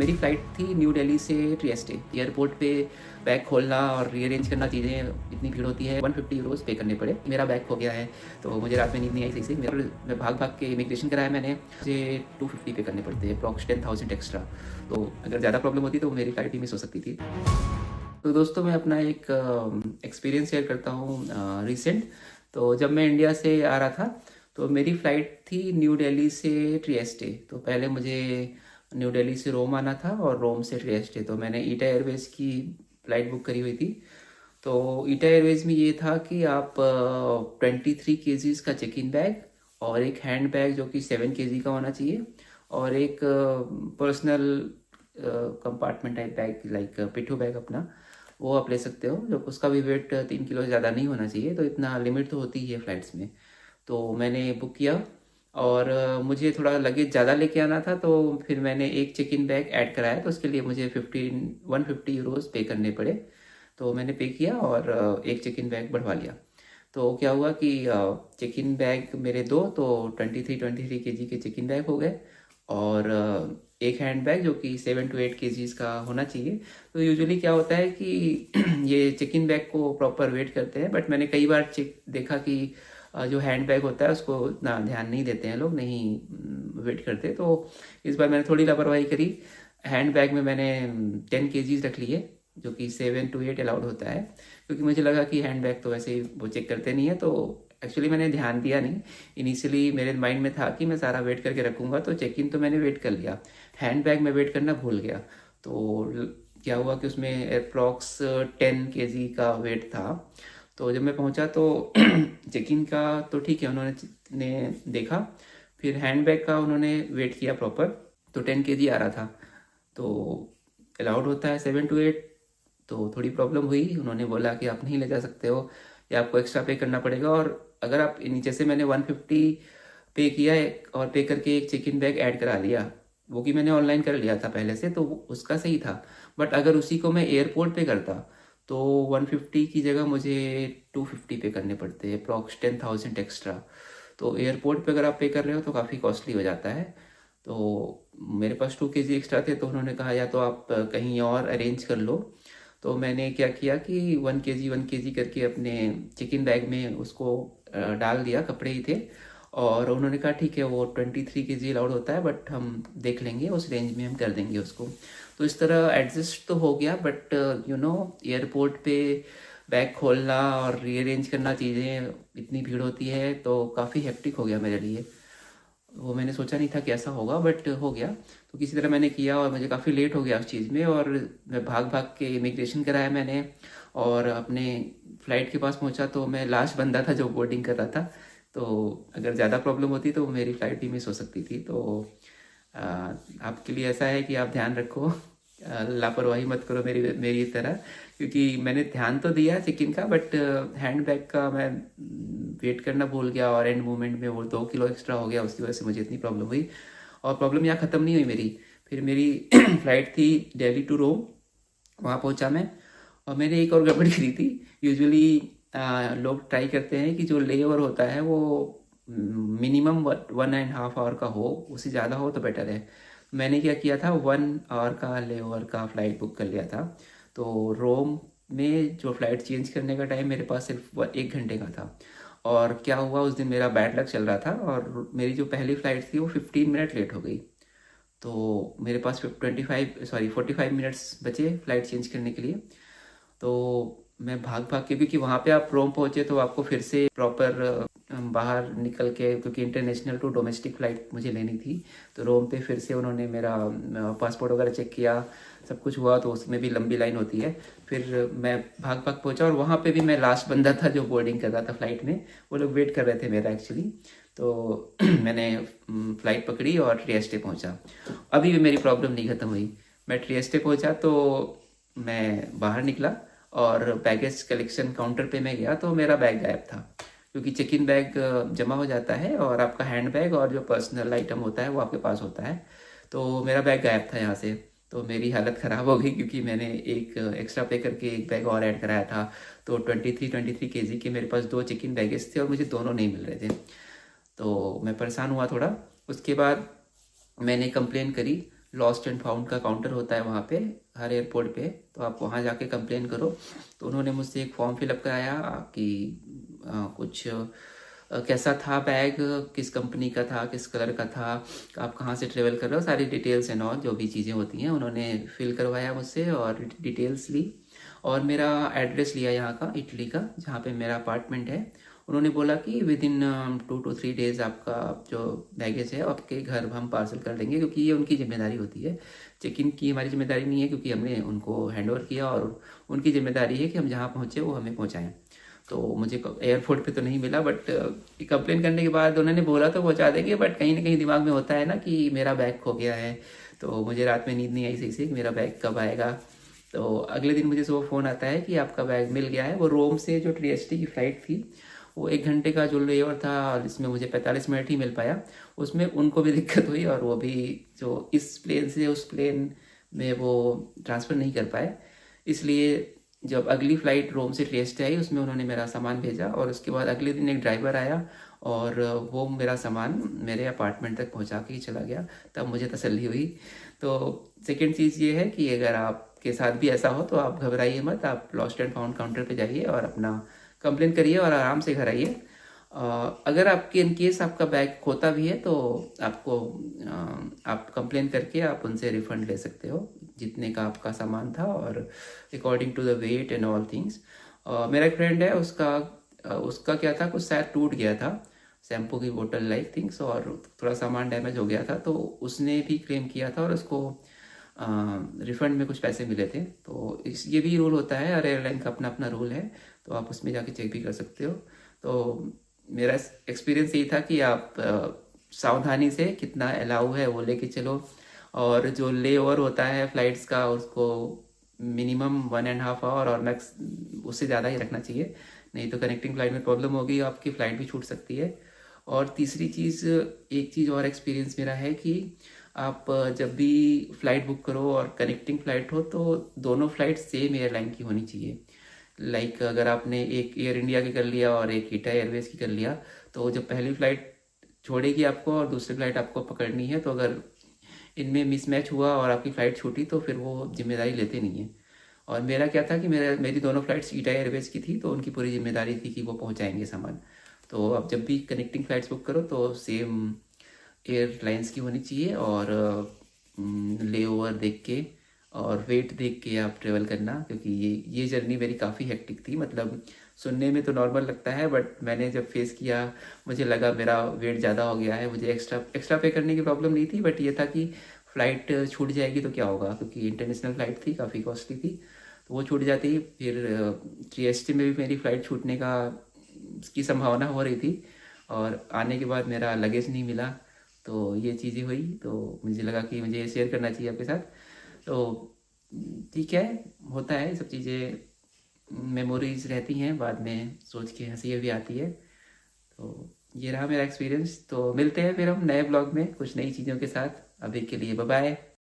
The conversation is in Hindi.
मेरी फ़्लाइट थी न्यू दिल्ली से ट्रिएस्टे। एयरपोर्ट पे बैग खोलना और रीअरेंज करना चीज़ें, इतनी भीड़ होती है। 150 यूरोज़ पे करने पड़े। मेरा बैग खो गया है तो मुझे रात में नींद नहीं आई सही से। मैं भाग भाग के इमिग्रेशन कराया मैंने। मुझे 250 पे करने पड़ते हैं, अप्रॉक्स 10,000 एक्स्ट्रा। तो अगर ज़्यादा प्रॉब्लम होती तो मेरी फ़्लाइट भी मिस हो सकती थी। तो दोस्तों, मैं अपना एक एक्सपीरियंस शेयर करता हूँ रिसेंट। तो जब मैं इंडिया से आ रहा था तो मेरी फ़्लाइट थी न्यू दिल्ली से ट्रिएस्टे। तो पहले मुझे न्यू दिल्ली से रोम आना था और रोम से ट्रिएस्टे। तो मैंने ईटा एयरवेज़ की फ़्लाइट बुक करी हुई थी। तो ईटा एयरवेज़ में ये था कि आप 23 kgs का चेक इन बैग और एक हैंड बैग जो कि 7 kg का होना चाहिए और एक personal compartment type bag, like पिट्ठू बैग अपना, वो आप ले सकते हो। जो उसका भी वेट 3 किलो से ज़्यादा नहीं होना चाहिए। तो इतना लिमिट तो होती ही है फ़्लाइट्स में। तो मैंने बुक किया और मुझे थोड़ा लगेज ज़्यादा लेके आना था। तो फिर मैंने एक चेक इन बैग ऐड कराया। तो उसके लिए मुझे 150 यूरोज़ पे करने पड़े। तो मैंने पे किया और एक चेक इन बैग बढ़वा लिया। तो क्या हुआ कि चेक इन बैग मेरे दो, तो 23 के चेक इन बैग हो गए और एक हैंड बैग जो कि 7 to 8 kgs का होना चाहिए। तो यूजुअली क्या होता है कि ये चेक इन बैग को प्रॉपर वेट करते हैं, बट मैंने कई बार चेक देखा कि जो हैंड बैग होता है उसको उतना ध्यान नहीं देते हैं लोग, नहीं वेट करते। तो इस बार मैंने थोड़ी लापरवाही करी। हैंड बैग में मैंने 10 kgs रख लिए, जो कि 7 to 8 अलाउड होता है, क्योंकि मुझे लगा कि हैंड बैग तो वैसे ही वो चेक करते नहीं है। तो एक्चुअली मैंने ध्यान दिया नहीं। इनिशियली मेरे माइंड में था कि मैं सारा वेट करके रखूँगा, तो चेक इन तो मैंने वेट कर लिया, हैंड बैग में वेट करना भूल गया। तो क्या हुआ कि उसमें अप्रॉक्स 10 kg का वेट था। तो जब मैं पहुंचा तो चेक इन का तो ठीक है, उन्होंने ने देखा। फिर हैंड बैग का उन्होंने वेट किया प्रॉपर, तो 10 kg आ रहा था। तो अलाउड होता है 7 to 8। तो थोड़ी प्रॉब्लम हुई। उन्होंने बोला कि आप नहीं ले जा सकते हो, या आपको एक्स्ट्रा पे करना पड़ेगा। और अगर आप नीचे से, मैंने 150 पे किया है और पे करके एक चेक इन बैग ऐड करा लिया, वो कि मैंने ऑनलाइन कर लिया था पहले से, तो उसका सही था। बट अगर उसी को मैं एयरपोर्ट पे करता तो 150 की जगह मुझे 250 पे करने पड़ते हैं, अप्रॉक्स 10,000 एक्स्ट्रा। तो एयरपोर्ट पे अगर आप पे कर रहे हो तो काफ़ी कॉस्टली हो जाता है। तो मेरे पास 2 kg एक्स्ट्रा थे, तो उन्होंने कहा या तो आप कहीं और अरेंज कर लो। तो मैंने क्या किया कि 1 kg करके अपने चिकन बैग में उसको डाल दिया, कपड़े ही थे। और उन्होंने कहा ठीक है, वो 23 kg अलाउड होता है, बट हम देख लेंगे, उस रेंज में हम कर देंगे उसको। तो इस तरह एडजस्ट तो हो गया। बट एयरपोर्ट पे बैग खोलना और रीअरेंज करना चीज़ें, इतनी भीड़ होती है, तो काफ़ी हेक्टिक हो गया मेरे लिए। वो मैंने सोचा नहीं था कि ऐसा होगा, बट हो गया। तो किसी तरह मैंने किया और मुझे काफ़ी लेट हो गया उस चीज़ में। और मैं भाग भाग के इमिग्रेशन कराया मैंने और अपने फ़्लाइट के पास पहुंचा। तो मैं लास्ट बंदा था जो बोर्डिंग कर रहा था। तो अगर ज़्यादा प्रॉब्लम होती तो मेरी फ़्लाइट भी मिस हो सकती थी। तो आ, आपके लिए ऐसा है कि आप ध्यान रखो, लापरवाही मत करो मेरी मेरी तरह। क्योंकि मैंने ध्यान तो दिया चेक इन का, बट हैंड बैग का मैं वेट करना भूल गया और एंड मोमेंट में वो 2 किलो एक्स्ट्रा हो गया। उसकी वजह से मुझे इतनी प्रॉब्लम हुई। और प्रॉब्लम यहाँ ख़त्म नहीं हुई मेरी। फिर मेरी फ़्लाइट थी दिल्ली टू रोम। वहाँ पहुँचा मैं और मैंने एक और गड़बड़ करी थी। यूजुअली लोग ट्राई करते हैं कि जो ले ओवर होता है वो मिनिमम 1.5 आवर का हो, उससे ज़्यादा हो तो बेटर है। मैंने क्या किया था, 1 आवर का ले ओवर का फ़्लाइट बुक कर लिया था। तो रोम में जो फ़्लाइट चेंज करने का टाइम मेरे पास सिर्फ 1 घंटे का था। और क्या हुआ, उस दिन मेरा बैड लक चल रहा था और मेरी जो पहली फ़्लाइट थी वो 15 मिनट लेट हो गई। तो मेरे पास 45 मिनट्स बचे फ़्लाइट चेंज करने के लिए। तो मैं भाग भाग के, क्योंकि वहाँ पे आप रोम पहुँचे तो आपको फिर से प्रॉपर बाहर निकल के, क्योंकि इंटरनेशनल टू डोमेस्टिक फ़्लाइट मुझे लेनी थी। तो रोम पे फिर से उन्होंने मेरा पासपोर्ट वगैरह चेक किया, सब कुछ हुआ। तो उसमें भी लंबी लाइन होती है। फिर मैं भाग भाग पहुँचा और वहाँ पे भी मैं लास्ट बंदा था जो बोर्डिंग कर रहा था फ़्लाइट में। वो लोग वेट कर रहे थे मेरा एक्चुअली। तो मैंने फ़्लाइट पकड़ी और ट्रिएस्टे पहुँचा। अभी भी मेरी प्रॉब्लम नहीं ख़त्म हुई। मैं ट्रिएस्टे पहुँचा तो मैं बाहर निकला और बैगेज कलेक्शन काउंटर पे मैं गया तो मेरा बैग गायब था। क्योंकि चेक इन बैग जमा हो जाता है और आपका हैंड बैग और जो पर्सनल आइटम होता है वो आपके पास होता है। तो मेरा बैग गायब था यहाँ से। तो मेरी हालत ख़राब हो गई, क्योंकि मैंने एक एक्स्ट्रा पे करके एक बैग और ऐड कराया था। तो 23 kg के मेरे पास 2 चेक इन बैगेज थे और मुझे दोनों नहीं मिल रहे थे। तो मैं परेशान हुआ थोड़ा। उसके बाद मैंने कंप्लेन करी लॉस्ट एंड फाउंड का काउंटर होता है वहाँ पे, हर एयरपोर्ट पे, तो आप वहाँ जाके कंप्लेन करो। तो उन्होंने मुझसे एक फॉर्म फिलअप कराया कि कुछ कैसा था बैग, किस कंपनी का था, किस कलर का था, आप कहाँ से ट्रेवल कर रहे हो, सारी डिटेल्स एंड ऑल जो भी चीज़ें होती हैं उन्होंने फिल करवाया मुझसे और डिटेल्स ली। और मेरा एड्रेस लिया यहाँ का, इटली का, जहाँ पे मेरा अपार्टमेंट है। उन्होंने बोला कि विद इन 2 to 3 days आपका जो बैगेज है आपके घर हम पार्सल कर देंगे, क्योंकि ये उनकी जिम्मेदारी होती है। चेक इन की हमारी जिम्मेदारी नहीं है, क्योंकि हमने उनको हैंड ओवर किया और उनकी जिम्मेदारी है कि हम जहाँ पहुँचे वो हमें पहुँचाएँ। तो मुझे एयरपोर्ट पे तो नहीं मिला, बट कंप्लेन करने के बाद उन्होंने बोला तो पहुँचा देंगे, बट कहीं ना कहीं दिमाग में होता है ना कि मेरा बैग खो गया है। तो मुझे रात में नींद नहीं आई सही से कि मेरा बैग कब आएगा। तो अगले दिन मुझे सुबह फ़ोन आता है कि आपका बैग मिल गया है। वो रोम से जो ट्रिएस्टी की फ़्लाइट थी, वो 1 घंटे का जो लेओवर था जिसमें मुझे 45 मिनट ही मिल पाया, उसमें उनको भी दिक्कत हुई और वो भी जो इस प्लेन से उस प्लेन में वो ट्रांसफ़र नहीं कर पाए। इसलिए जब अगली फ़्लाइट रोम से ट्रिएस्टी आई उसमें उन्होंने मेरा सामान भेजा और उसके बाद अगले दिन एक ड्राइवर आया और वो मेरा सामान मेरे अपार्टमेंट तक पहुंचा के ही चला गया। तब मुझे तसल्ली हुई। तो सेकंड चीज़ ये है कि अगर आपके साथ भी ऐसा हो तो आप घबराइए मत, आप लॉस्ट एंड फाउंड काउंटर पे जाइए और अपना कंप्लेन करिए और आराम से घर आइए। अगर आपके इन केस आपका बैग खोता भी है तो आपको आप कंप्लेन करके आप उनसे रिफ़ंड ले सकते हो जितने का आपका सामान था, और according to the weight and all things. मेरा एक फ्रेंड है, उसका क्या था, कुछ शायद टूट गया था, शैम्पू की बोतल लाइक थिंग्स, और थोड़ा सामान डैमेज हो गया था, तो उसने भी क्लेम किया था और उसको रिफंड में कुछ पैसे मिले थे। तो ये भी रूल होता है, हर एयरलाइन का अपना अपना रूल है, तो आप उसमें जाके चेक भी कर सकते हो। तो मेरा एक्सपीरियंस यही था कि आप सावधानी से कितना अलाउ है वो लेके चलो, और जो ले ओवर होता है फ्लाइट्स का उसको मिनिमम 1.5 आवर और मैक्स उससे ज़्यादा ही रखना चाहिए, नहीं तो कनेक्टिंग फ़्लाइट में प्रॉब्लम होगी, आपकी फ़्लाइट भी छूट सकती है। और तीसरी चीज़, एक चीज़ और एक्सपीरियंस मेरा है कि आप जब भी फ़्लाइट बुक करो और कनेक्टिंग फ़्लाइट हो तो दोनों फ़्लाइट सेम एयरलाइन की होनी चाहिए। लाइक अगर आपने एक एयर इंडिया की कर लिया और एक ईटा एयरवेज़ की कर लिया, तो जब पहली फ़्लाइट छोड़ेगी आपको और दूसरी फ़्लाइट आपको पकड़नी है, तो अगर इनमें मिसमैच हुआ और आपकी फ़्लाइट छूटी तो फिर वो जिम्मेदारी लेते नहीं हैं। और मेरा क्या था कि मेरी दोनों फ़्लाइट्स ईटा एयरवेज़ की थी, तो उनकी पूरी जिम्मेदारी थी कि वो पहुंचाएंगे सामान। तो आप जब भी कनेक्टिंग फ़्लाइट्स बुक करो तो सेम एयरलाइंस की होनी चाहिए, और ले ओवर देख के और वेट देख के आप ट्रेवल करना, क्योंकि ये जर्नी मेरी काफ़ी हेक्टिक थी। मतलब सुनने में तो नॉर्मल लगता है, बट मैंने जब फेस किया मुझे लगा मेरा वेट ज़्यादा हो गया है। मुझे एक्स्ट्रा पे करने की प्रॉब्लम नहीं थी, बट ये था कि फ़्लाइट छूट जाएगी तो क्या होगा, क्योंकि इंटरनेशनल फ़्लाइट थी, काफ़ी कॉस्टली थी, तो वो छूट जाती। फिर जीएसटी में भी मेरी फ़्लाइट छूटने की संभावना हो रही थी, और आने के बाद मेरा लगेज नहीं मिला। तो ये चीज़ें हुई, तो मुझे लगा कि मुझे शेयर करना चाहिए आपके साथ। तो ठीक है, होता है, सब चीज़ें मेमोरीज रहती हैं, बाद में सोच के हंसी भी आती है। तो ये रहा मेरा एक्सपीरियंस। तो मिलते हैं फिर हम नए ब्लॉग में कुछ नई चीज़ों के साथ। अभी के लिए बाय बाय।